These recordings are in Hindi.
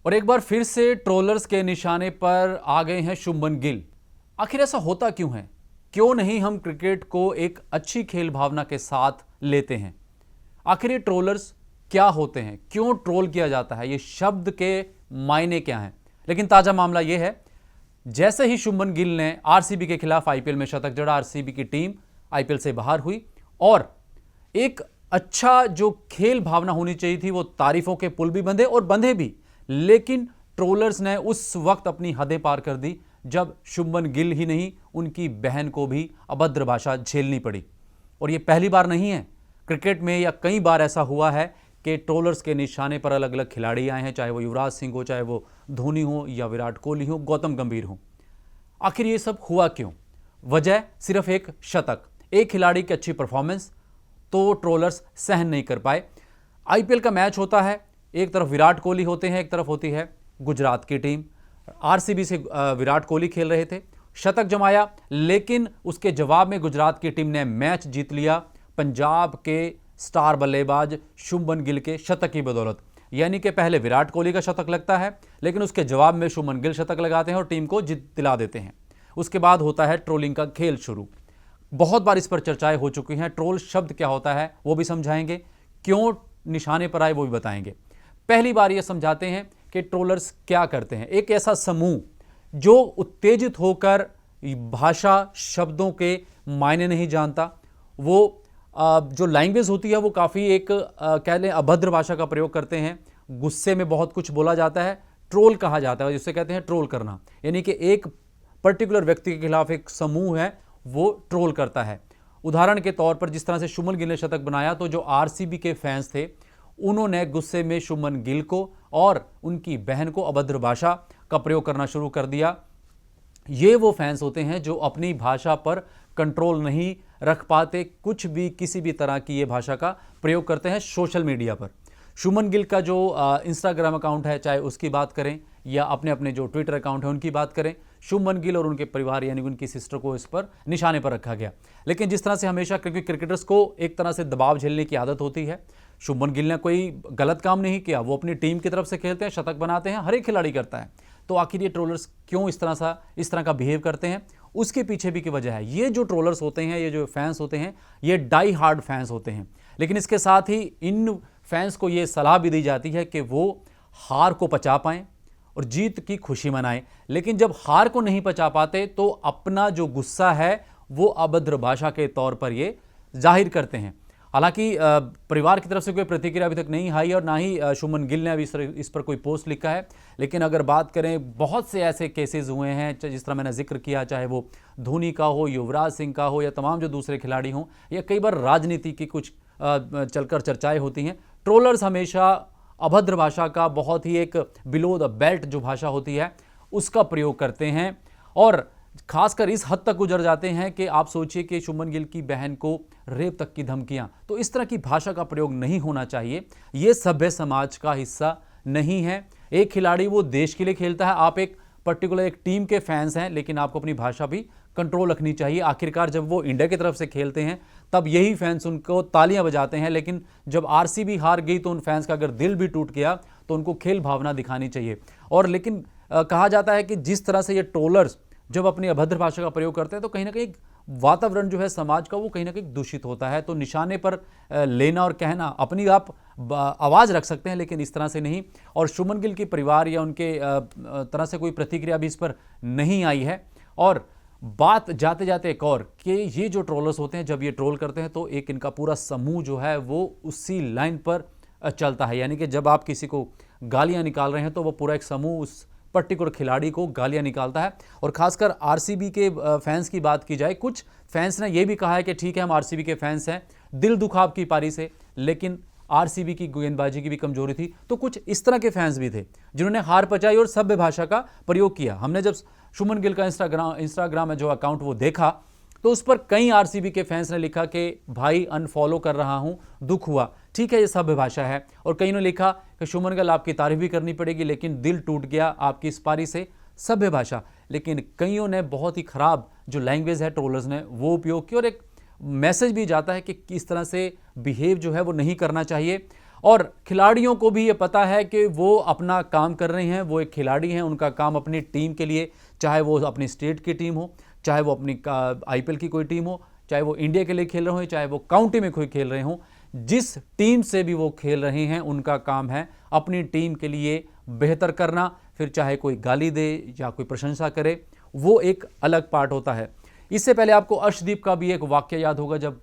और एक बार फिर से ट्रोलर्स के निशाने पर आ गए हैं शुभमन गिल। आखिर ऐसा होता क्यों है? क्यों नहीं हम क्रिकेट को एक अच्छी खेल भावना के साथ लेते हैं? आखिर ये ट्रोलर्स क्या होते हैं? क्यों ट्रोल किया जाता है? ये शब्द के मायने क्या हैं? लेकिन ताजा मामला यह है, जैसे ही शुभमन गिल ने आरसीबी के खिलाफ आईपीएल में शतक जड़ा, आरसीबी की टीम आईपीएल से बाहर हुई और एक अच्छा जो खेल भावना होनी चाहिए थी वो तारीफों के पुल भी बंधे और बंधे भी, लेकिन ट्रोलर्स ने उस वक्त अपनी हदें पार कर दी जब शुभमन गिल ही नहीं उनकी बहन को भी अभद्र भाषा झेलनी पड़ी। और ये पहली बार नहीं है, क्रिकेट में या कई बार ऐसा हुआ है कि ट्रोलर्स के निशाने पर अलग अलग खिलाड़ी आए हैं, चाहे वो युवराज सिंह हो, चाहे वो धोनी हो या विराट कोहली हो, गौतम गंभीर हो। आखिर ये सब हुआ क्यों? वजह सिर्फ एक शतक, एक खिलाड़ी की अच्छी परफॉर्मेंस, तो ट्रोलर्स सहन नहीं कर पाए। आईपीएल का मैच होता है, एक तरफ विराट कोहली होते हैं, एक तरफ होती है गुजरात की टीम। आरसीबी से विराट कोहली खेल रहे थे, शतक जमाया, लेकिन उसके जवाब में गुजरात की टीम ने मैच जीत लिया पंजाब के स्टार बल्लेबाज शुभमन गिल के शतक की बदौलत। यानी कि पहले विराट कोहली का शतक लगता है, लेकिन उसके जवाब में शुभमन गिल शतक लगाते हैं और टीम को जीत दिला देते हैं। उसके बाद होता है ट्रोलिंग का खेल शुरू। बहुत बार इस पर चर्चाएं हो चुकी हैं। ट्रोल शब्द क्या होता है वो भी समझाएंगे, क्यों निशाने पर आए वो भी बताएंगे। पहली बार ये समझाते हैं कि ट्रोलर्स क्या करते हैं। एक ऐसा समूह जो उत्तेजित होकर भाषा शब्दों के मायने नहीं जानता, वो जो लैंग्वेज होती है वो काफ़ी एक कह लें अभद्र भाषा का प्रयोग करते हैं, गुस्से में बहुत कुछ बोला जाता है, ट्रोल कहा जाता है, जिसे कहते हैं ट्रोल करना। यानी कि एक पर्टिकुलर व्यक्ति के खिलाफ एक समूह है वो ट्रोल करता है। उदाहरण के तौर पर जिस तरह से शुभमन गिल ने शतक बनाया, तो जो आरसीबी के फैंस थे उन्होंने गुस्से में शुभमन गिल को और उनकी बहन को अभद्र भाषा का प्रयोग करना शुरू कर दिया। ये वो फैंस होते हैं जो अपनी भाषा पर कंट्रोल नहीं रख पाते, कुछ भी किसी भी तरह की ये भाषा का प्रयोग करते हैं सोशल मीडिया पर। शुभमन गिल का जो इंस्टाग्राम अकाउंट है, चाहे उसकी बात करें या अपने अपने जो ट्विटर अकाउंट है उनकी बात करें, शुभमन गिल और उनके परिवार यानी उनकी सिस्टर को इस पर निशाने पर रखा गया। लेकिन जिस तरह से हमेशा क्योंकि क्रिकेटर्स को एक तरह से दबाव झेलने की आदत होती है, शुभमन गिल ने कोई गलत काम नहीं किया, वो अपनी टीम की तरफ से खेलते हैं, शतक बनाते हैं, हर एक खिलाड़ी करता है। तो आखिर ये ट्रोलर्स क्यों इस तरह का बिहेव करते हैं, उसके पीछे भी की वजह है। ये जो ट्रोलर्स होते हैं, ये जो फैंस होते हैं, ये डाई हार्ड फैंस होते हैं। लेकिन इसके साथ ही इन फैंस को ये सलाह भी दी जाती है कि वो हार को पचा पाएं और जीत की खुशी मनाएं। लेकिन जब हार को नहीं पचा पाते तो अपना जो गुस्सा है वो अभद्र भाषा के तौर पर ये जाहिर करते हैं। हालांकि परिवार की तरफ से कोई प्रतिक्रिया अभी तक नहीं आई और ना ही शुभमन गिल ने अभी इस पर कोई पोस्ट लिखा है। लेकिन अगर बात करें, बहुत से ऐसे केसेस हुए हैं जिस तरह मैंने जिक्र किया, चाहे वो धोनी का हो, युवराज सिंह का हो या तमाम जो दूसरे खिलाड़ी हों, या कई बार राजनीति की कुछ चलकर चर्चाएं होती हैं। ट्रोलर्स हमेशा अभद्र भाषा का, बहुत ही एक बिलो द बेल्ट जो भाषा होती है उसका प्रयोग करते हैं और खासकर इस हद तक गुजर जाते हैं कि आप सोचिए कि शुभमन गिल की बहन को रेप तक की धमकियां। तो इस तरह की भाषा का प्रयोग नहीं होना चाहिए, ये सभ्य समाज का हिस्सा नहीं है। एक खिलाड़ी वो देश के लिए खेलता है, आप एक पर्टिकुलर एक टीम के फैंस हैं, लेकिन आपको अपनी भाषा भी कंट्रोल रखनी चाहिए। आखिरकार जब वो इंडिया की तरफ से खेलते हैं तब यही फैंस उनको तालियां बजाते हैं, लेकिन जब आरसीबी हार गई तो उन फैंस का अगर दिल भी टूट गया तो उनको खेल भावना दिखानी चाहिए। और लेकिन कहा जाता है कि जिस तरह से ये ट्रोलर्स जब अपनी अभद्र भाषा का प्रयोग करते हैं तो कहीं ना कहीं वातावरण जो है समाज का वो कहीं ना कहीं दूषित होता है। तो निशाने पर लेना और कहना, अपनी आप आवाज़ रख सकते हैं लेकिन इस तरह से नहीं। और शुभमन गिल के परिवार या उनके तरह से कोई प्रतिक्रिया भी इस पर नहीं आई है। और बात जाते जाते एक और कि ये जो ट्रोलर्स होते हैं जब ये ट्रोल करते हैं तो एक इनका पूरा समूह जो है वो उसी लाइन पर चलता है। यानी कि जब आप किसी को गालियाँ निकाल रहे हैं तो वो पूरा एक समूह उस पर्टिकुलर खिलाड़ी को गालियां निकालता है। और खासकर आरसीबी के फैंस की बात की जाए, कुछ फैंस ने यह भी कहा है कि ठीक है हम आरसीबी के फैंस हैं, दिल दुखा आपकी पारी से, लेकिन आरसीबी की गेंदबाजी की भी कमजोरी थी। तो कुछ इस तरह के फैंस भी थे जिन्होंने हार पचाई और सभ्य भाषा का प्रयोग किया। हमने जब शुभमन गिल का इंस्टाग्राम में जो अकाउंट वो देखा तो उस पर कई आरसीबी के फैंस ने लिखा कि भाई अनफॉलो कर रहा हूं, दुख हुआ। ठीक है, ये सभ्य भाषा है। और कई ने लिखा कि शुभमन गिल आपकी तारीफ भी करनी पड़ेगी लेकिन दिल टूट गया आपकी इस पारी से, सभ्य भाषा। लेकिन कईयों ने बहुत ही खराब जो लैंग्वेज है ट्रोलर्स ने वो उपयोग की और एक मैसेज भी जाता है कि किस तरह से बिहेव जो है वो नहीं करना चाहिए। और खिलाड़ियों को भी ये पता है कि वो अपना काम कर रहे हैं, वो एक खिलाड़ी हैं, उनका काम अपनी टीम के लिए, चाहे वो अपनी स्टेट की टीम हो, चाहे वो अपनी आईपीएल की कोई टीम हो, चाहे वो इंडिया के लिए खेल रहे हो, चाहे वो काउंटी में कोई खेल रहे हों, जिस टीम से भी वो खेल रहे हैं उनका काम है अपनी टीम के लिए बेहतर करना। फिर चाहे कोई गाली दे या कोई प्रशंसा करे, वो एक अलग पार्ट होता है। इससे पहले आपको अर्शदीप का भी एक वाक्य याद होगा, जब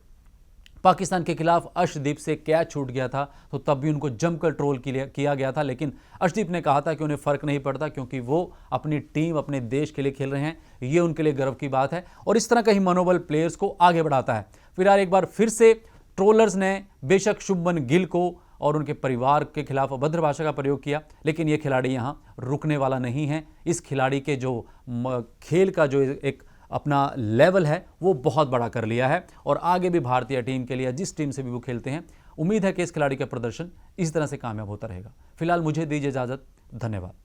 पाकिस्तान के खिलाफ अर्शदीप से कैच छूट गया था तो तब भी उनको जमकर ट्रोल किया गया था, लेकिन अर्शदीप ने कहा था कि उन्हें फ़र्क नहीं पड़ता क्योंकि वो अपनी टीम, अपने देश के लिए खेल रहे हैं, ये उनके लिए गर्व की बात है। और इस तरह का ही मनोबल प्लेयर्स को आगे बढ़ाता है। फिलहाल एक बार फिर से ट्रोलर्स ने बेशक शुभमन गिल को और उनके परिवार के खिलाफ अभद्र भाषा का प्रयोग किया, लेकिन ये खिलाड़ी यहाँ रुकने वाला नहीं है। इस खिलाड़ी के जो खेल का जो एक अपना लेवल है वो बहुत बड़ा कर लिया है और आगे भी भारतीय टीम के लिए जिस टीम से भी वो खेलते हैं, उम्मीद है कि इस खिलाड़ी का प्रदर्शन इस तरह से कामयाब होता रहेगा। फिलहाल मुझे दीजिए इजाज़त। धन्यवाद।